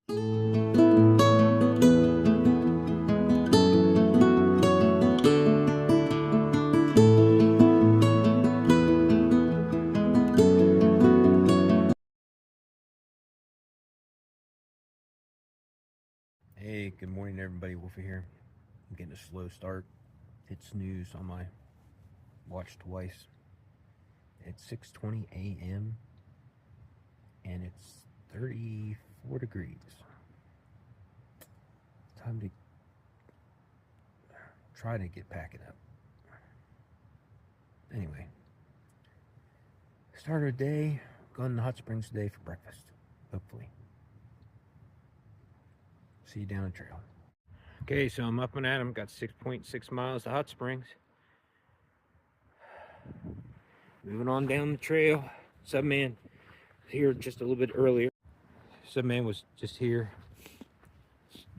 Hey, good morning everybody, Wolfie here. I'm getting a slow start. Hit snooze on my watch twice. It's 6:20 a.m. and it's 34 degrees. Time to try to get packing up. Anyway, start our day. Going to the hot springs today for breakfast, hopefully. See you down the trail. Okay, so I'm up and at 'em. Got 6.6 miles to hot springs. Moving on down the trail. Subman here just a little bit earlier. Subman was just here.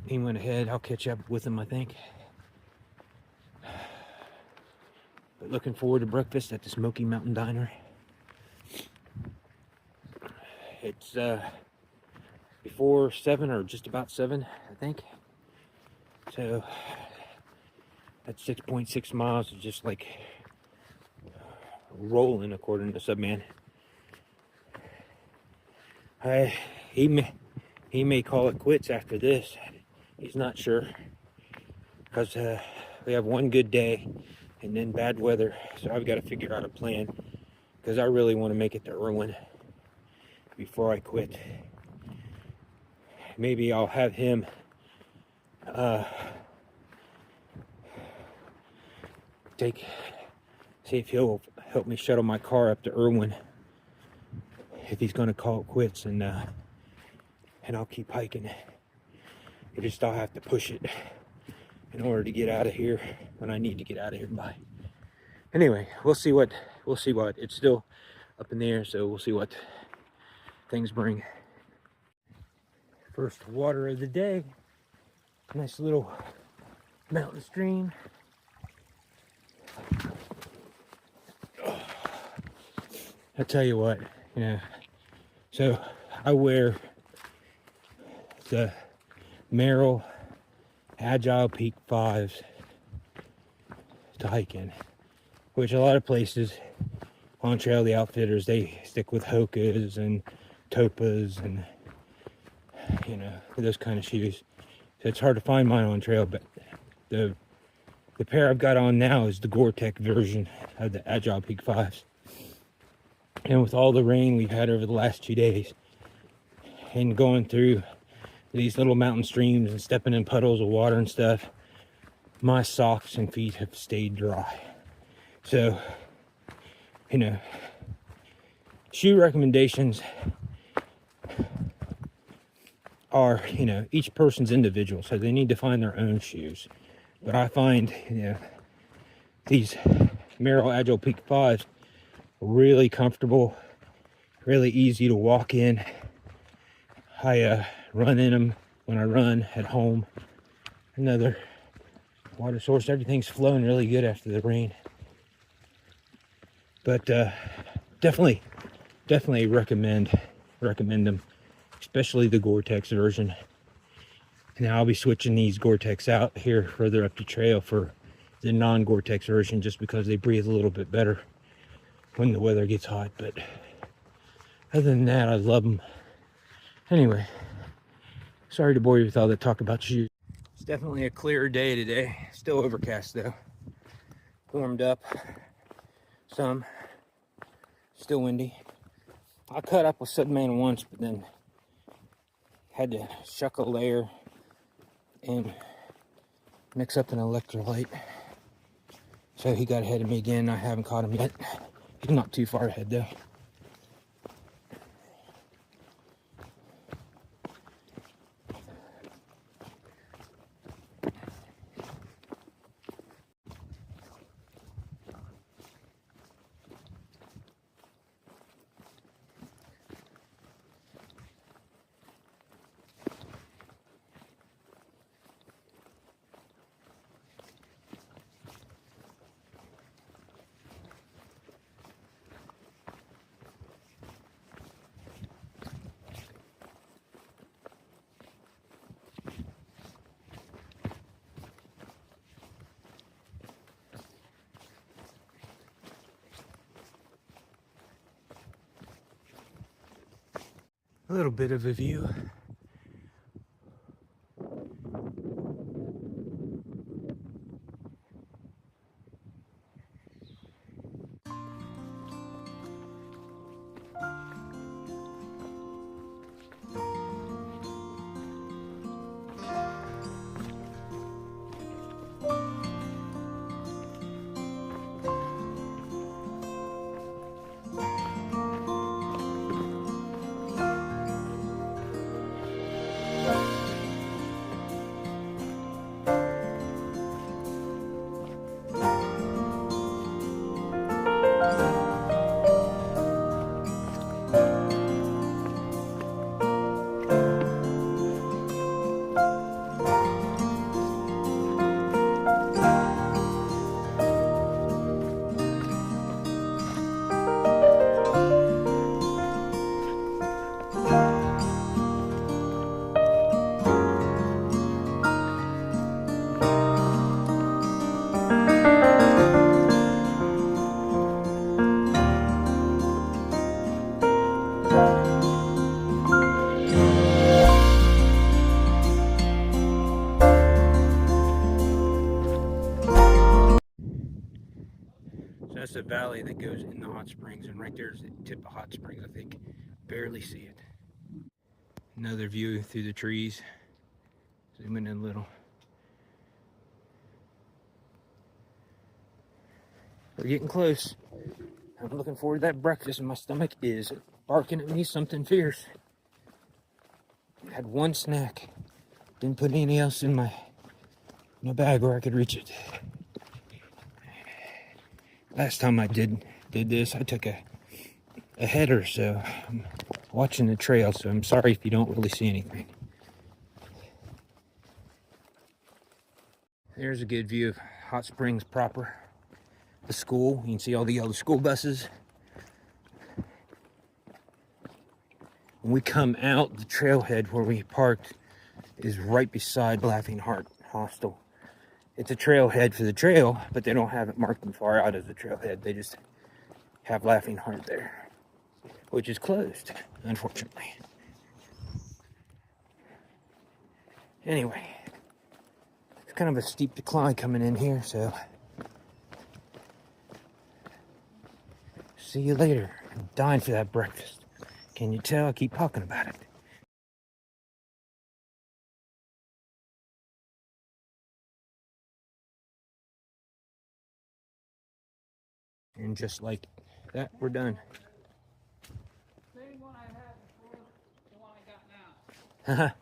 He went ahead. I'll catch up with him, I think. But looking forward to breakfast at the Smoky Mountain Diner. It's before 7 or just about 7, I think. So that's 6.6 miles is just like rolling, according to Subman. He may call it quits after this. He's not sure, because we have one good day and then bad weather. So I've got to figure out a plan, because I really want to make it to Irwin before I quit. Maybe I'll have him see if he'll help me shuttle my car up to Irwin if he's going to call it quits, and I'll keep hiking. I'll have to push it in order to get out of here when I need to get out of here by. Anyway, we'll see what it's still up in the air, so we'll see what things bring. First water of the day. Nice little mountain stream. I tell you what, so I wear the Merrell Agile Peak 5s to hike in, which a lot of places on trail, the outfitters, they stick with Hokas and Topas and those kind of shoes. So it's hard to find mine on trail, but the pair I've got on now is the Gore-Tex version of the Agile Peak 5s. And with all the rain we've had over the last 2 days, and going through these little mountain streams and stepping in puddles of water and stuff, my socks and feet have stayed dry. So, shoe recommendations are, each person's individual, so they need to find their own shoes. But I find, these Merrell Agile Peak 5s really comfortable, really easy to walk in. I run in them when I run at home. Another water source. Everything's flowing really good after the rain. But definitely recommend them, especially the Gore-Tex version. Now I'll be switching these Gore-Tex out here further up the trail for the non-Gore-Tex version, just because they breathe a little bit better when the weather gets hot. But other than that, I love them. Anyway, sorry to bore you with all that talk about shoes. It's definitely a clearer day today. Still overcast though. Warmed up some. Still windy. I cut up with Subman once, but then had to shuck a layer and mix up an electrolyte. So he got ahead of me again. I haven't caught him yet. He's not too far ahead though. little bit of a view. So that's the valley that goes in the hot springs, and right there's the tip of hot springs, I think. Barely see it. Another view through the trees. Zooming in a little. We're getting close. I'm looking forward to that breakfast, and my stomach is barking at me something fierce. Had one snack. Didn't put anything else in my bag where I could reach it. Last time I did this, I took a header, so I'm watching the trail, so I'm sorry if you don't really see anything. There's a good view of Hot Springs proper. The school, you can see all the yellow school buses. When we come out, the trailhead where we parked is right beside Laughing Heart Hostel. It's a trailhead for the trail, but they don't have it marked and far out as a trailhead. They just have Laughing Heart there, which is closed, unfortunately. Anyway, it's kind of a steep decline coming in here, so see you later. I'm dying for that breakfast. Can you tell I keep talking about it? And just like that, we're done. Same one I had before, the one I got now.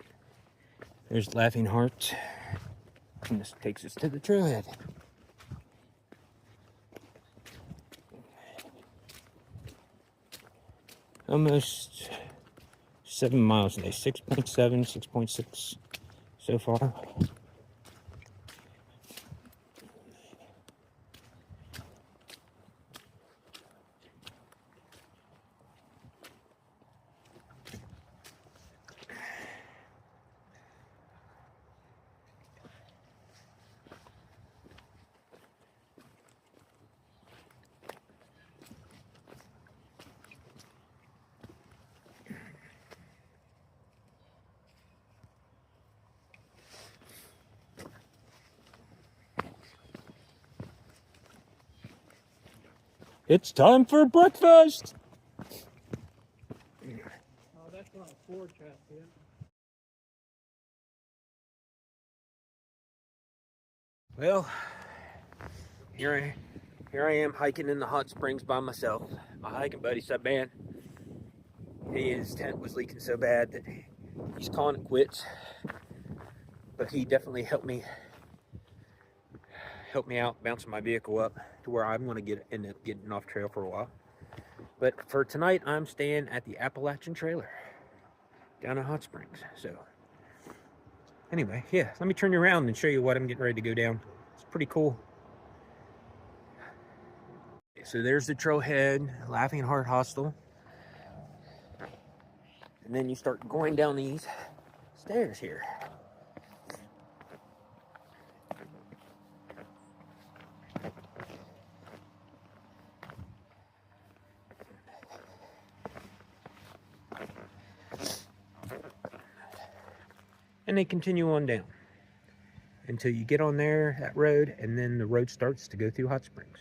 There's Laughing Heart. And this takes us to the trailhead. Almost 7 miles today. 6.7, 6.6 so far. It's time for breakfast! Oh, that's on a Ford trap, yeah. Well, here I am hiking in the hot springs by myself. My hiking buddy Subban, his tent was leaking so bad that he's calling it quits. But he definitely helped me out bouncing my vehicle up to where I'm going to end up getting off trail for a while. But for tonight, I'm staying at the Appalachian Trailer down in Hot Springs. So anyway, yeah, let me turn you around and show you what I'm getting ready to go down. It's pretty cool. So there's the trailhead, Laughing Heart Hostel. And then you start going down these stairs here. and they continue on down until you get on there, that road, and then the road starts to go through Hot Springs.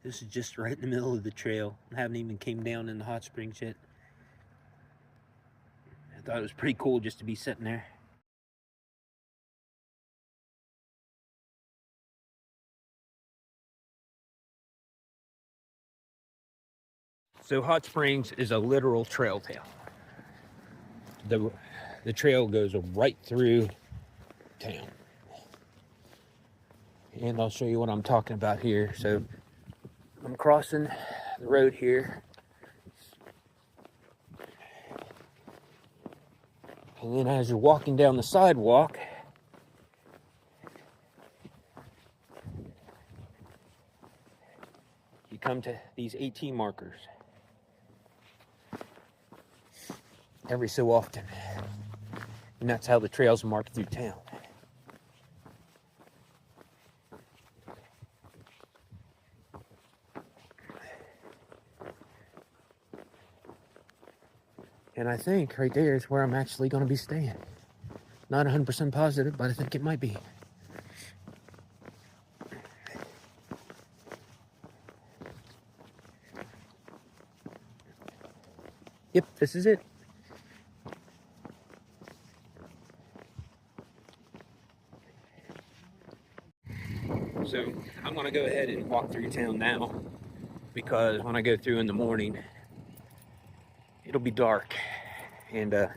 This is just right in the middle of the trail. I haven't even came down in the Hot Springs yet. I thought it was pretty cool just to be sitting there. So Hot Springs is a literal trail town. The trail goes right through town. And I'll show you what I'm talking about here. So I'm crossing the road here. And then as you're walking down the sidewalk, you come to these AT markers. Every so often. And that's how the trails mark through town. And I think right there is where I'm actually going to be staying. Not 100% positive, but I think it might be. Yep, this is it. So I'm going to go ahead and walk through town now, because when I go through in the morning, it'll be dark, and I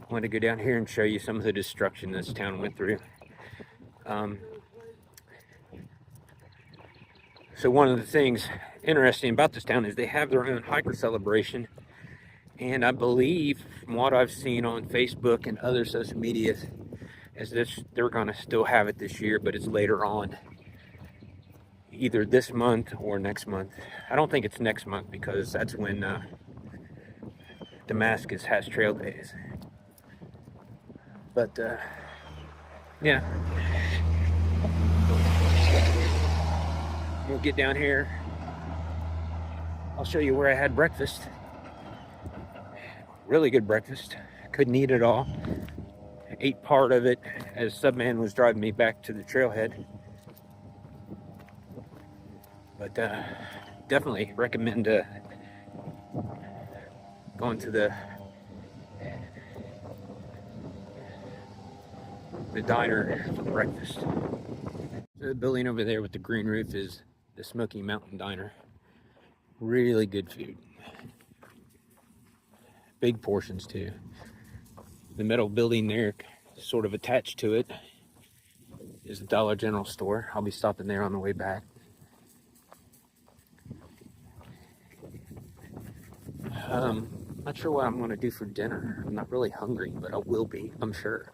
want to go down here and show you some of the destruction this town went through. So one of the things interesting about this town is they have their own hiker celebration, and I believe from what I've seen on Facebook and other social media is this they're going to still have it this year, but it's later on, either this month or next month. I don't think it's next month, because that's when Damascus has trail days. But yeah, we'll get down here. I'll show you where I had breakfast. Really good breakfast. Couldn't eat it all. Ate part of it as Subman was driving me back to the trailhead. But definitely recommend going to the diner for breakfast. So the building over there with the green roof is the Smoky Mountain Diner. Really good food. Big portions too. The metal building there, sort of attached to it, is the Dollar General store. I'll be stopping there on the way back. Not sure what I'm going to do for dinner. I'm not really hungry, but I will be, I'm sure.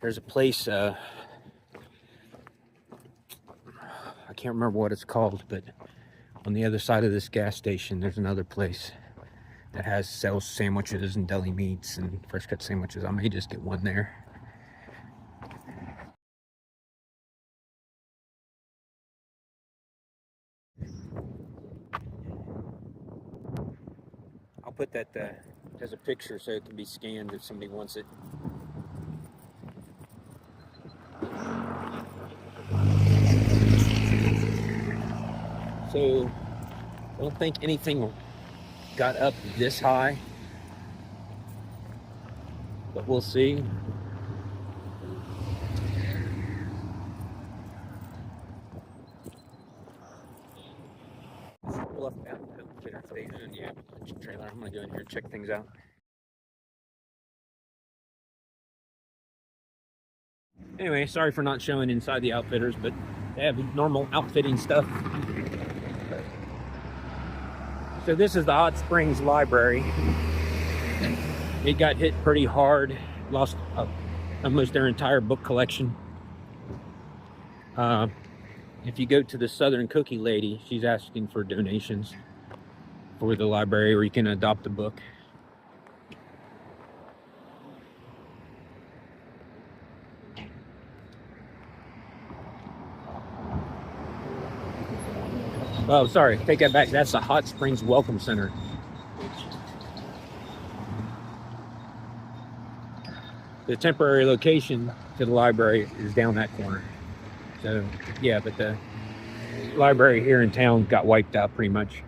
There's a place, I can't remember what it's called, but on the other side of this gas station, there's another place that sells sandwiches and deli meats and fresh cut sandwiches. I may just get one there. I'll put that as a picture so it can be scanned if somebody wants it. So I don't think anything got up this high, but we'll see. Yeah, trailer. I'm gonna go in here and check things out. Anyway, sorry for not showing inside the Outfitters, but they have normal outfitting stuff. So this is the Hot Springs Library. It got hit pretty hard, lost almost their entire book collection. If you go to the Southern Cookie Lady, she's asking for donations for the library, or you can adopt a book. Oh, sorry, take that back. That's the Hot Springs Welcome Center. The temporary location to the library is down that corner. So, yeah, but the library here in town got wiped out pretty much.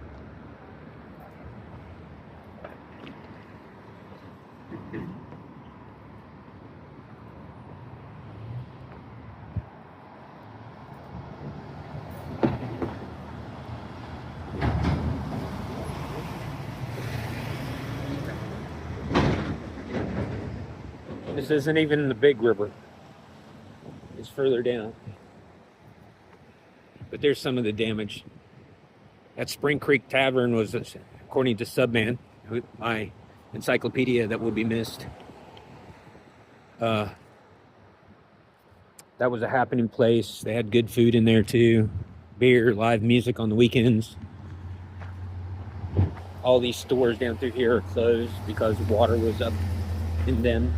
This isn't even the big river. It's further down. But there's some of the damage. That Spring Creek Tavern was, according to Subman, my encyclopedia that will be missed, that was a happening place. They had good food in there too. Beer, live music on the weekends. All these stores down through here are closed because water was up in them.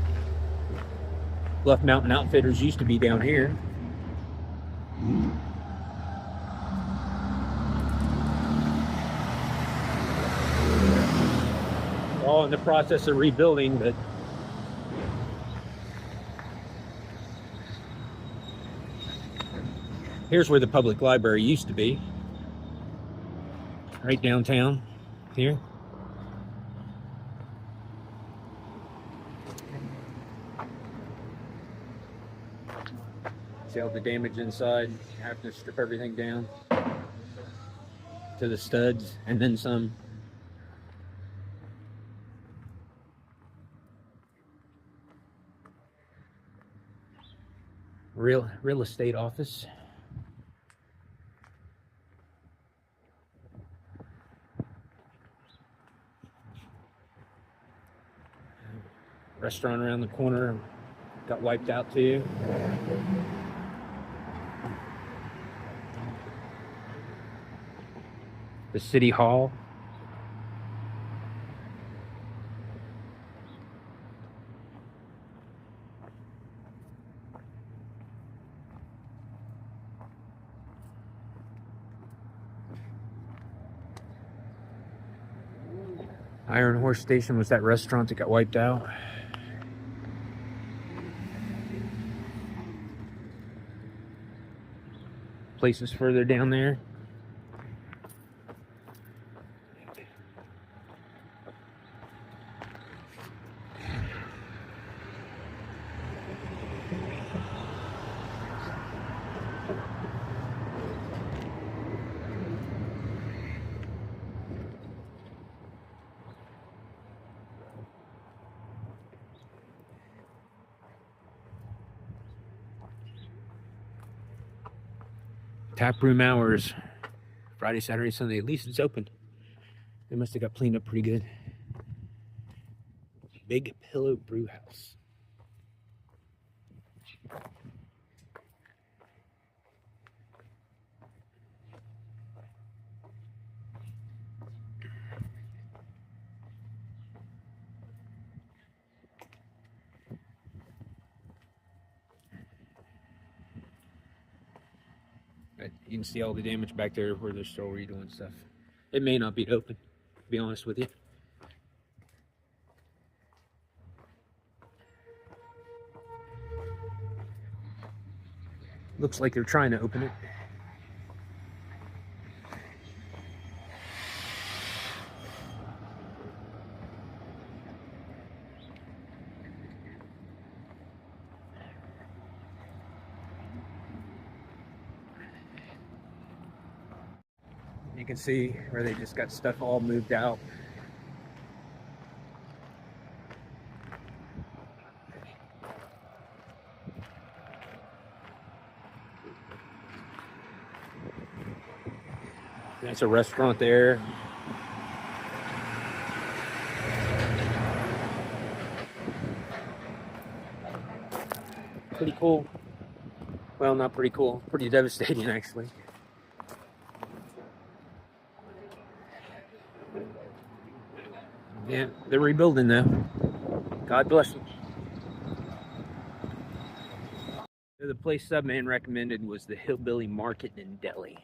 Bluff Mountain Outfitters used to be down here. All in the process of rebuilding, but here's where the public library used to be. Right downtown here. See all the damage inside. Have to strip everything down to the studs and then some. Real estate office. Restaurant around the corner got wiped out too. The city hall. Iron Horse Station was that restaurant that got wiped out. Places further down there. Tap room hours, Friday, Saturday, Sunday. At least it's open. They must have got cleaned up pretty good. Big Pillow Brew House. You can see all the damage back there where they're still redoing stuff. It may not be open, to be honest with you. Looks like they're trying to open it. You can see where they just got stuff all moved out. That's a restaurant there. Pretty cool. Well, not pretty cool. Pretty devastating, actually. Yeah, they're rebuilding though. God bless them. The place Subman recommended was the Hillbilly Market in Delhi.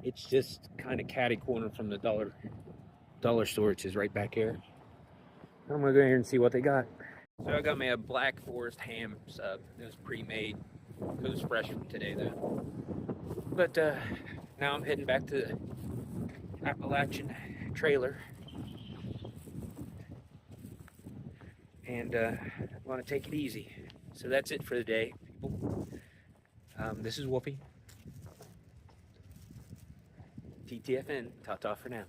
It's just kind of catty corner from the dollar store, which is right back here. I'm gonna go here and see what they got. So I got me a Black Forest ham sub. It was pre-made. It was fresh from today though. But now I'm heading back to the Appalachian trailer. And I want to take it easy. So that's it for the day, people. This is Wolfie. TTFN. Ta-ta for now.